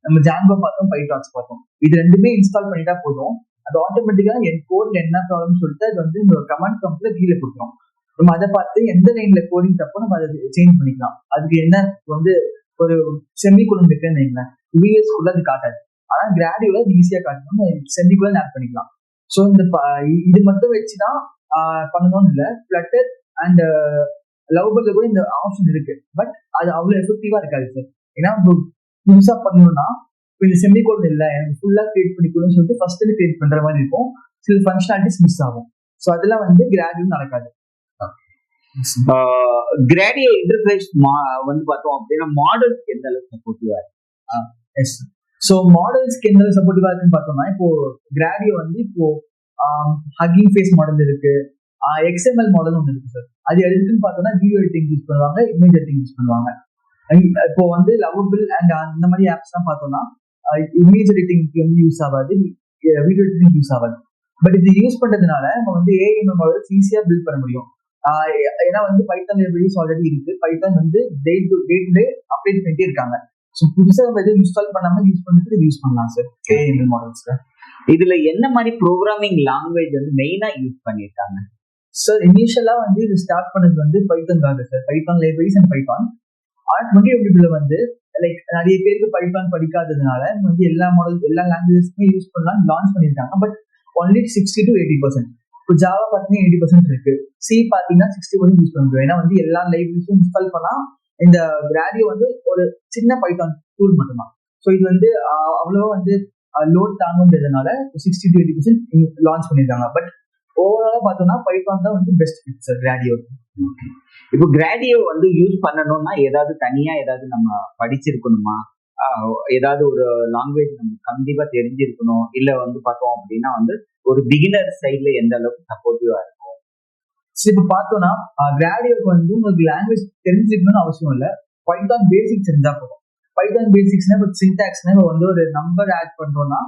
நம்ம Django பார்த்தோம், பைடாக்ஸ் பார்த்தோம். இது ரெண்டுமே இன்ஸ்டால் பண்ணிட்டா போதும். அது ஆட்டோமேட்டிக்கா என் கோட்ல என்ன ப்ராப்ளம் சொல்லிட்டு அது வந்து இந்த கமெண்ட் ப்ராம்ப்ட்ல கீழே கொடுத்துரும். நம்ம அதை பார்த்து எந்த லைன்ல கோடிங் தப்போ நம்ம அதை சேஞ்ச் பண்ணிக்கலாம். அதுக்கு என்ன வந்து ஒரு செமிகுலன் இருக்குன்னு வைங்களேன், VS குள்ள அது காட்டாது. ஆனா கிராடியோல அது ஈஸியா காட்டணும், செமிகுலன் ஆட் பண்ணிக்கலாம். ஸோ இது மட்டும் வச்சுதான் பண்ணணும்னு இல்லை. ஃப்ளட்டர் அண்ட் லவ்வபிள்ல கூட இந்த ஆப்ஷன் இருக்கு. பட் அது அவ்வளவு எஃபெக்டிவா இருக்காது சார். ஏன்னா புதுசா பண்ணணும்னா இப்போ இந்த செமிகோலன் இல்லை எனக்கு ஃபுல்லா கிரியேட் பண்ணி கொடுன்னு சொல்லிட்டு ஃபர்ஸ்ட் கிரியேட் பண்ற மாதிரி இருக்கும். சில ஃபங்க்ஷனாலிட்டிஸ் மிஸ் ஆகும். ஸோ அதெல்லாம் வந்து கிராடியோ நடக்காது. கிராடியோ இன்டர்ஃபேஸ் வந்து பார்த்தோம் அப்படின்னா மாடல்ஸ்க்கு எந்த அளவுக்கு சப்போர்ட்டிவா இருக்கு? ஸோ மாடல்ஸ்க்கு எந்த அளவுக்கு சப்போர்ட்டிவா இருக்குன்னு பார்த்தோம்னா இப்போ கிராடியோ வந்து இப்போ ஹக்கிங் ஃபேஸ் மாடல் இருக்கு, XML மாடல் ஒன்று இருக்கு சார். அது எதுக்குன்னு பார்த்தோம்னா வீடியோ எடிட்டிங் யூஸ் பண்ணுவாங்க, இமேஜ் எடிட்டிங் யூஸ் பண்ணுவாங்க. இப்போ வந்து லவ்வபிள் அண்ட் அந்த மாதிரி ஆப்ஸ் தான் பார்த்தோம்னா இமேஜ் எடிட்டிங்க்கு வந்து யூஸ் ஆகாது, வீடியோ எடிட்டிங் யூஸ் ஆகாது. பட் இது யூஸ் பண்றதுனால நம்ம வந்து AI மாடல்ஸ் ஈஸியா பில்ட் பண்ண முடியும். ஏன்னா வந்து பைத்தான் லைப்ரரிஸ் ஆல்ரெடி இருக்கு. பைத்தான் வந்து டே டு டே அப்டேட் பண்ணிட்டே இருக்காங்க. ஸோ புதுசா நம்ம எதுவும் இன்ஸ்டால் பண்ணாம யூஸ் பண்ணிட்டு யூஸ் பண்ணலாம் சார் AI மாடல்ஸ்ல. இதுல என்ன மாதிரி ப்ரோக்ராமிங் லாங்குவேஜ் வந்து மெயினா யூஸ் பண்ணிருக்காங்க சார்? இனிஷியலா வந்து இது ஸ்டார்ட் பண்ணது வந்து பைத்தான் தான் sir, Python libraries and Python. ஆனா 2020 வந்து லைக் நிறைய பேருக்கு பைத்தான் படிக்காததுனால வந்து எல்லா லாங்குவேஜஸ்மே யூஸ் பண்ணலாம் லான்ச் பண்ணிருக்காங்க. But only 60 to 80%. இப்போ ஜாவா பார்த்தீங்கன்னா 80% இருக்கு, சி பார்த்தீங்கன்னா 60% யூஸ் பண்ண முடியும். ஏன்னா வந்து எல்லா லைப்ரரிஸும் இன்ஸ்டால் பண்ணா இந்த கிராடியோ வந்து ஒரு சின்ன பைத்தான் டூல் மட்டும்தான். ஸோ இது வந்து அவ்வளவா வந்து லோட் தாங்குன்றதுனால 60 to 80% லான்ச் பண்ணிருக்காங்க. பட் ஓவராலா பார்த்தோம்னா பைத்தான் தான் வந்து பெஸ்ட் ஃபிட் சார் கிராடியோ. இப்போ கிராடியோ வந்து யூஸ் பண்ணணும்னா ஏதாவது தனியா ஏதாவது நம்ம படிச்சிருக்கணுமா? ஏதாவது ஒரு லாங்குவேஜ் நம்ம கண்டிப்பா தெரிஞ்சிருக்கணும், இல்ல வந்து பார்த்தோம் அப்படின்னா வந்து ஒரு பிகினர் சைட்ல எந்த அளவுக்கு சப்போர்ட்டிவா இருக்கும்? இப்போ பார்த்தோம்னா கிராடியோக்கு வந்து உங்களுக்கு லாங்குவேஜ் தெரிஞ்சிருக்கணும்னு அவசியம் இல்லை, பைத்தான் பேசிக்ஸ் தெரிஞ்சா போதும். பைத்தான் பேசிக்ஸ்னா இப்போ சின்டாக்ஸ்னா இப்போ வந்து ஒரு நம்பர் ஆட் பண்றோம்னா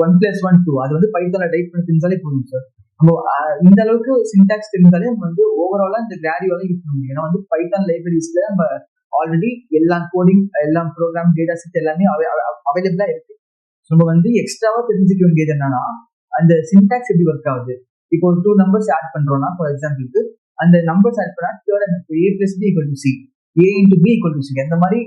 1+1 2 அது வந்து பைத்தான்ல டைப் பண்ணி தெரிஞ்சாலே போதும் சார். நம்ம இந்த அளவுக்கு சின்டாக்ஸ் தெரிஞ்சாலே நம்ம வந்து ஓவராலா இந்த கிராடியோல யூஸ் பண்ண முடியும். ஏன்னா வந்து பைத்தான் லைப்ரரிஸ்ல நம்ம ஆல்ரெடி எல்லா கோடிங், எல்லா ப்ரோக்ராம், டேட்டா செட் எல்லாமே அவைலபிளா இருக்கு. நம்ம வந்து எக்ஸ்ட்ராவா தெரிஞ்சுக்க வேண்டியது என்னன்னா அந்த சின்டாக்ஸ் எப்படி ஒர்க் ஆகுது. இப்போ ஒரு 2 நம்பர்ஸ் ஆட் பண்றோம்னா ஃபார் எக்ஸாம்பிளுக்கு அந்த நம்பர்ஸ் ஆட் பண்ணா A+B=C, A×B=C அந்த மாதிரி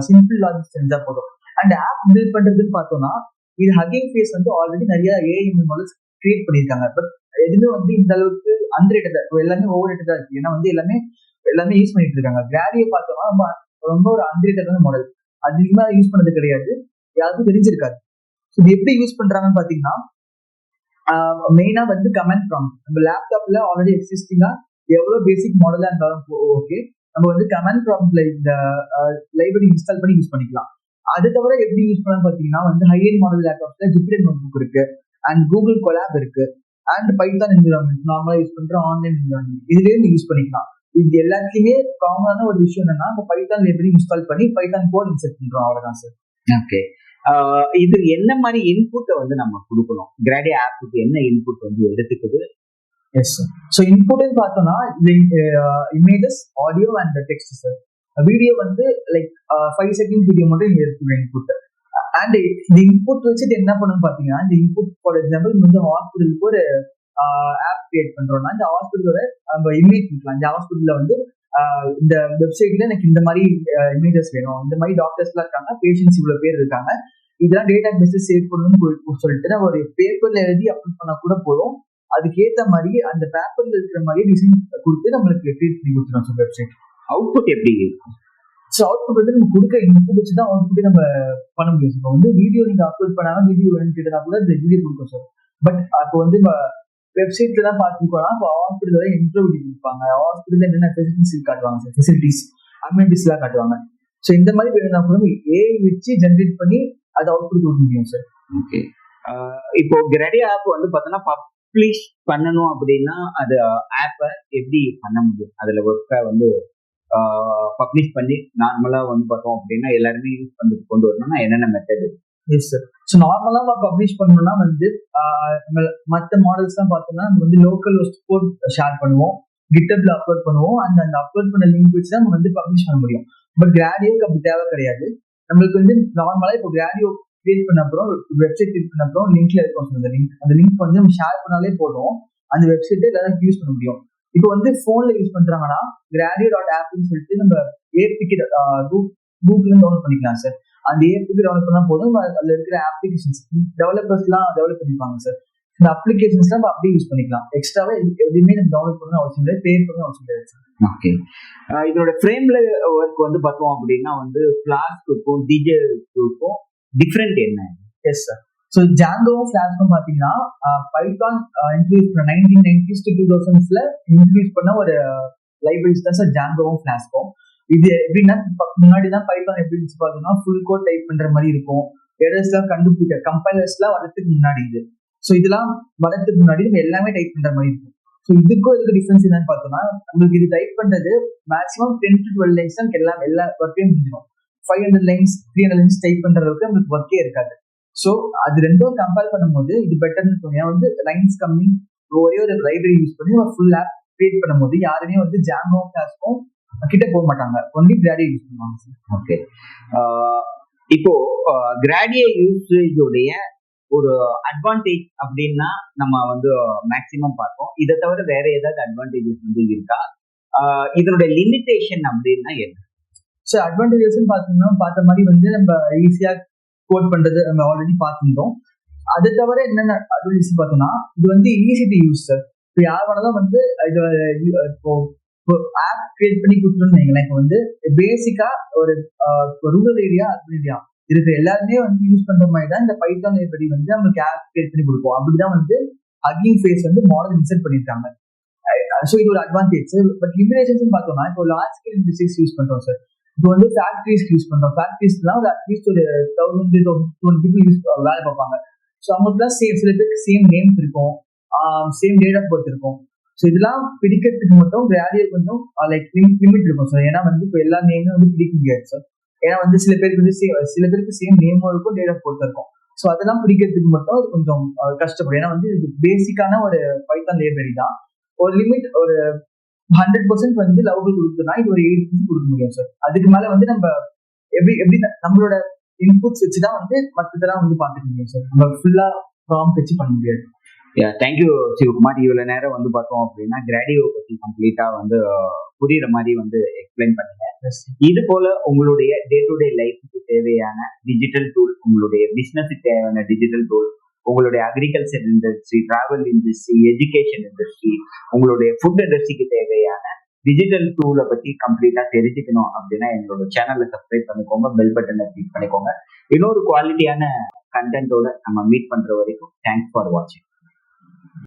சிம்பிள் லாஜிக் தெரிஞ்சா போதும். அண்ட் ஆப் பில்ட் பண்றதுன்னு பார்த்தோம்னா இது ஹக்கிங் ஃபேஸ் வந்து ஆல்ரெடி நிறைய ஏஐஎம் மாடல்ஸ் கிரியேட் பண்ணியிருக்காங்க. பட் எதுவுமே வந்து இந்த அளவுக்கு அன்ரேட்டடா எல்லாமே ஓவர் ரேட்டடா இருக்கு. ஏன்னா வந்து எல்லாமே யூஸ் பண்ணிட்டு இருக்காங்க. கிராடியோ பார்த்தோம்னா ரொம்ப ரொம்ப ஒரு அன்ரேட்டடான மாடல், அதிகமா யூஸ் பண்ணது கிடையாது, யாருக்கும் தெரிஞ்சிருக்காது. இது எப்படி யூஸ் பண்றாங்கன்னு பாத்தீங்கன்னா மெயினா வந்து கமெண்ட் ப்ராம்ப்ட். நம்ம லேப்டாப்ல ஆல்ரெடி எக்ஸிஸ்டிங்கா எவ்வளவு பேசிக் மாடலா இருந்தாலும் ஓகே, நம்ம வந்து கமெண்ட் ப்ராம்ப்ட்ல இந்த லைப்ரரி இன்ஸ்டால் பண்ணி யூஸ் பண்ணிக்கலாம். அது தவிர எப்படி யூஸ் பண்ணலாம் பாத்தீங்கன்னா வந்து ஹை எண்ட் மாடல் லேப்டாப்ல ஜூபிட்டர் நோட்புக் இருக்கு, அண்ட் கூகுள் கொலாப் இருக்கு, அண்ட் பைத்தான் என்விரான்மெண்ட் நார்மலா யூஸ் பண்ற ஆன்லைன் என்விரான்மெண்ட் இதுலயே நீங்க யூஸ் பண்ணிக்கலாம். இது எல்லாத்துலயுமே காமனான ஒரு விஷயம் என்னன்னா நம்ம பைத்தான் லைப்ரரி இன்ஸ்டால் பண்ணி பைத்தான் கோட் இன்செர்ட் பண்றோம், அவ்வளவுதான் சார். ஓகே, இது என்ன மாதிரி இன்புட்டை வந்து நம்ம கொடுக்கணும்? கிராடியோ ஆப்புக்கு என்ன இன்புட் வந்து எடுத்துக்குது? Yes sir. ஸோ இன்புட்னு பார்த்தோம்னா images, audio and text sir. Video வந்து லைக் 5 செகண்ட் வீடியோ மட்டும் இங்க இருக்கு இன்புட். அண்ட் இந்த இன்புட் வச்சுட்டு என்ன பண்ணணும்னு பாத்தீங்கன்னா இந்த இன்புட் ஃபார் எக்ஸாம்பிள் வந்து ஹாஸ்பிட்டலுக்கு ஒரு ஆப் கிரியேட் பண்றோம்னா இந்த ஹாஸ்பிட்டலோட நம்ம இமேஜ் கொடுக்கலாம். இந்த ஹாஸ்பிட்டல்ல வந்து இந்த வெப்சைட்ல எனக்கு இந்த மாதிரி இமேஜஸ் வேணும், இந்த மாதிரி டாக்டர்ஸ் எல்லாம் இருக்காங்க, பேஷண்ட்ஸ் இவ்வளவு பேர் இருக்காங்க, இதெல்லாம் டேட்டா பேஸ் சேவ் பண்ணணும்னு சொல்லிட்டு நம்ம ஒரு பேப்பர்ல எழுதி அப்லோட் பண்ணா கூட போதும். அதுக்கு ஏத்த மாதிரி அந்த பேப்பர்ல இருக்கிற மாதிரி டிசைன் கொடுத்து நம்மளுக்கு கிரியேட் பண்ணி கொடுத்துரும் வெப்சைட். அவுட்புட் எப்படி இருக்கும்? ஸோ அவுட்புட் வந்து நம்ம கொடுக்க இன்புட் வச்சு தான் அவுட்புட் நம்ம பண்ண முடியும். இப்போ வந்து வீடியோ நீங்க அப்லோட் பண்ணாலும் வீடியோ வேணும்னு கேட்டா கூட இந்த வீடியோ கொடுக்கும் சார். பட் அப்போ வந்து வெப்சைட்ல தான் பார்த்துக்கோனா இப்போ ஹாஸ்பிட்டலோட இன்டர்வியூ கொடுப்பாங்க, ஹாஸ்பிட்டல் என்னென்ன ஃபெசிலிட்டிஸ் காட்டுவாங்க சார், ஃபெசிலிட்டிஸ் அம்யூனிட்டிஸ் எல்லாம் காட்டுவாங்க. ஸோ இந்த மாதிரி வேணும்னா கூட ஏஐ வச்சு ஜென்ரேட் பண்ணி அதை அவுட்புட் கொடுக்க முடியும் சார். ஓகே, இப்போ கிராடியோ ஆப் வந்து பார்த்தோன்னா பப்ளிஷ் பண்ணணும் அப்படின்னா அது ஆப்பை எப்படி பண்ண முடியும்? அதுல ஒர்க்கை வந்து பப்ளிஷ் பண்ணி நார்மலா வந்து பார்த்தோம் அப்படின்னா எல்லாருமே யூஸ் பண்ணி கொண்டு வரணும்னா என்னென்ன மெத்தட்? Yes sir. ஸோ நார்மலா நம்ம பப்ளிஷ் பண்ணணும்னா வந்து மற்ற மாடல்ஸ் தான் பார்த்தோம்னா நம்ம வந்து லோக்கல் கோட் ஷேர் பண்ணுவோம், கிட்டப்ல அப்லோட் பண்ணுவோம், அந்த அப்லோட் பண்ண லிங்க் வச்சு தான் நம்ம வந்து பப்ளிஷ் பண்ண முடியும். பட் கிராடியோக்கு அப்படி தேவை கிடையாது. நம்மளுக்கு வந்து நார்மலா இப்போ கிராடியோ கிரியேட் பண்ண அப்புறம் வெப்சைட் கிரியேட் பண்ண அப்புறம் லிங்க்ல இருக்கும் அந்த லிங்க் வந்து நம்ம ஷேர் பண்ணாலே போதும், அந்த வெப்சைட்டை எல்லாரும் யூஸ் பண்ண முடியும். இப்போ வந்து போன்ல யூஸ் பண்றாங்கன்னா gradio.app சொல்லிட்டு நம்ம ஏபிகே கூகுள்ல டவுன்லோட் பண்ணிக்கலாம் சார். அந்த ஏபிகே டவுன்லோட் பண்ணா போதும், அதுல இருக்கிற அப்ளிகேஷன்ஸ் டெவலப்பர்ஸ் எல்லாம் டெவலப் பண்ணிப்பாங்க சார். இந்த அப்ளிகேஷன்ஸ் நம்ம அப்படியே யூஸ் பண்ணிக்கலாம். எக்ஸ்ட்ராவா எதுவுமே நம்ம டவுன்லோட் பண்ண அவசியம் இல்லை, பே பண்ண அவசியம் கிடையாது சார். ஓகே, இதோட ஃப்ரேம்ல ஒர்க் வந்து பார்த்தோம் அப்படின்னா வந்து ஃபிளாஸ்க்கும் டிஜேக்கும் டிஃபரெண்ட் என்ன? Yes sir. ஸோ ஜாங்கோவும் ஃபிளாஸ்க்கும் பார்த்தீங்கன்னா பைத்தான் இன்ட்ரடியூஸ் பண்ண 1990s to 2000s இன்ட்ரடியூஸ் பண்ண ஒரு லைப்ரரிஸ் தான் சார் ஜாங்கோவும் ஃபிளாஸ்க்கும். இது எப்படின்னா முன்னாடி தான் பைத்தான் எப்படி இருந்துச்சு பார்த்தீங்கன்னா ஃபுல் கோட் டைப் பண்ற மாதிரி இருக்கும், எரர்ஸ் எல்லாம் கண்டுபிடிக்க கம்பைலர்ஸ் எல்லாம் வரதுக்கு முன்னாடி இது. ஸோ இதெல்லாம் வரதுக்கு முன்னாடி நம்ம எல்லாமே டைப் பண்ற மாதிரி இருக்கும். ஸோ இதுக்கும் இதுக்கு டிஃபரன்ஸ் என்னன்னு பார்த்தோம்னா நம்மளுக்கு இது டைப் பண்றது மேக்ஸிமம் 10 to 12 லைன்ஸ் தான் எல்லா ஒர்க்கையும் முடிஞ்சிடும். 500 லைன்ஸ் 300 லைன்ஸ் டைப் பண்ற அளவுக்கு நம்மளுக்கு ஒர்க்கே இருக்காது. ஸோ அது ரெண்டும் கம்பேர் பண்ணும்போது இது பெட்டர்னு தோணும். ஏன்னா வந்து லைன்ஸ் கம்மி, ஒரே ஒரு லைப்ரரி யூஸ் பண்ணி ஒரு ஃபுல் ஆப் கிரியேட் பண்ணும்போது யாருமே வந்து ஜாங்கோ கிளாஸ்க்கும் கிட்ட போக மாட்டாங்க, ஒன்லி கிராடியோ யூஸ் பண்ணுவாங்க சார். ஓகே, இப்போ கிராடியோ யூசேஜோடைய ஒரு அட்வான்டேஜ் அப்படின்னா நம்ம வந்து மேக்சிமம் பார்த்தோம். இதை தவிர வேற ஏதாவது அட்வான்டேஜஸ் வந்து இருக்கா? இதனுடைய லிமிடேஷன் அப்படின்னா என்ன? ஸோ அட்வான்டேஜஸ் பார்த்தீங்கன்னா பார்த்த மாதிரி வந்து நம்ம ஈஸியா கோட் பண்றது நம்ம ஆல்ரெடி பார்த்துருந்தோம். அது தவிர என்னென்ன அட்வான்டேஜ் பார்த்தோம்னா இது வந்து ஈஸி டு யூஸ் சார். இப்போ யார் வேணாலும் வந்து இது இப்போ ஆப் கிரியேட் பண்ணி கொடுத்துருன்னு வைங்களேன். இப்போ வந்து பேசிக்கா ஒரு ரூரல் ஏரியா அர்பன் ஏரியா இருக்கிற எல்லாருமே வந்து யூஸ் பண்ற மாதிரி தான் இந்த பைத்தான் லைப்ரரி வந்து நமக்கு ஆப் கிரியேட் பண்ணி கொடுப்போம். அப்படிதான் வந்து ஹக்கிங் ஃபேஸ் வந்து மாடல் இன்செர்ட் பண்ணிருக்காங்க. ஸோ இது ஒரு அட்வான்டேஜ். பட் லிமிடேஷன்ஸ் பார்த்தோம்னா இப்போ லார்ஜ் ஸ்கேல் இண்டஸ்ட்ரீஸ் யூஸ் பண்றோம் சார். இப்போ வந்து ஃபேக்டரிஸ் யூஸ் பண்றோம். ஃபேக்டரிஸ்லாம் அட்லீஸ்ட் ஒரு 1000-2000 people யூஸ் வேலை பார்ப்பாங்க. ஸோ அவங்களுக்குலாம் சில பேருக்கு சேம் நேம்ஸ் இருக்கும், சேம் டேட் ஆஃப் பர்த் இருக்கும். ஸோ இதெல்லாம் பிடிக்கிறதுக்கு மட்டும் கிராடியோ கொஞ்சம் லைக் லிமிட் இருக்கும் சார். ஏன்னா வந்து இப்போ எல்லா நேமும் வந்து பிடிக்க முடியாது சார். ஏன்னா வந்து சில பேருக்கு சேம் நேமும் இருக்கும், டேட் ஆஃப் பர்த் இருக்கும். ஸோ அதெல்லாம் பிடிக்கிறதுக்கு மட்டும் அது கொஞ்சம் கஷ்டப்படும். ஏன்னா வந்து இது பேசிக்கான ஒரு பைத்தான் லைப்ரரி தான். ஒரு லிமிட் ஒரு 100% வந்து லவ்புல் கொடுத்தோம்னா இது ஒரு 8 கொடுக்க முடியும் சார். அதுக்கு மேல வந்து நம்ம எப்படி எப்படி நம்மளோட இன்புட்ஸ் வச்சுதான் வந்து மற்றதெல்லாம் வந்து பார்த்துக்க முடியும் சார். நம்ம ஃபுல்லா ப்ராம்ப்ட் வச்சு பண்ண முடியாது. தேங்க்யூ சிவகுமார். இவ்வளவு நேரம் வந்து பார்த்தோம் அப்படின்னா கிராடியோ பத்தி கம்ப்ளீட்டா வந்து புரியுற மாதிரி வந்து எக்ஸ்பிளைன் பண்ணீங்க. இது போல உங்களுடைய டே டு டே லைஃபுக்கு தேவையான டிஜிட்டல் டூல், உங்களுடைய பிசினஸுக்கு தேவையான டிஜிட்டல் டூல், உங்களுடைய agriculture industry, travel industry, education industry, உங்களுடைய ஃபுட் இண்டஸ்ட்ரிக்கு தேவையான டிஜிட்டல் டூலை பத்தி கம்ப்ளீட்டா தெரிஞ்சுக்கணும் அப்படின்னா எங்களோட சேனலை சப்ஸ்கிரைப் பண்ணிக்கோங்க, பெல் பட்டனை கிளிக் பண்ணிக்கோங்க. இன்னொரு குவாலிட்டியான கண்டென்ட்டோட நம்ம மீட் பண்ற வரைக்கும் தேங்க்ஸ் ஃபார் வாட்சிங்.